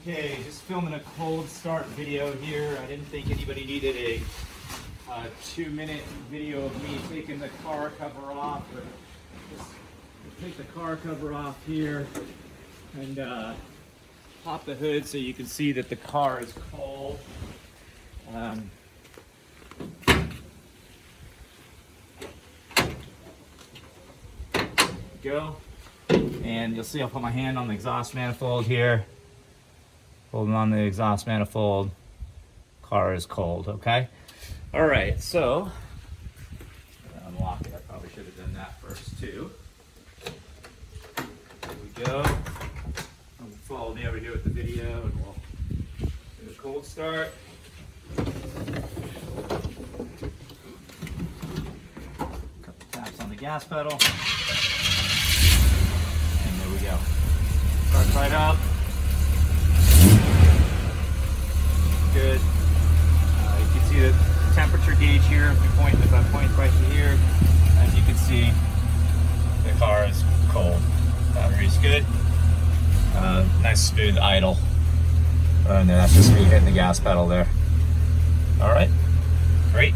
Okay, just filming a cold start video here. I didn't think anybody needed a 2-minute video of me taking the car cover off. But just take the car cover off here and pop the hood so you can see that the car is cold. Go. And you'll see I'll put my hand on the exhaust manifold here. Holding on the exhaust manifold. Car is cold, okay? All right, so unlock it. I probably should have done that first too. There we go. Follow me over here with the video and we'll do a cold start. Couple taps on the gas pedal. And there we go. Starts right up. Good. You can see the temperature gauge here. If I point right here, as you can see, the car is cold. Battery is good. Nice smooth idle. And then that's just me hitting the gas pedal there. All right, great.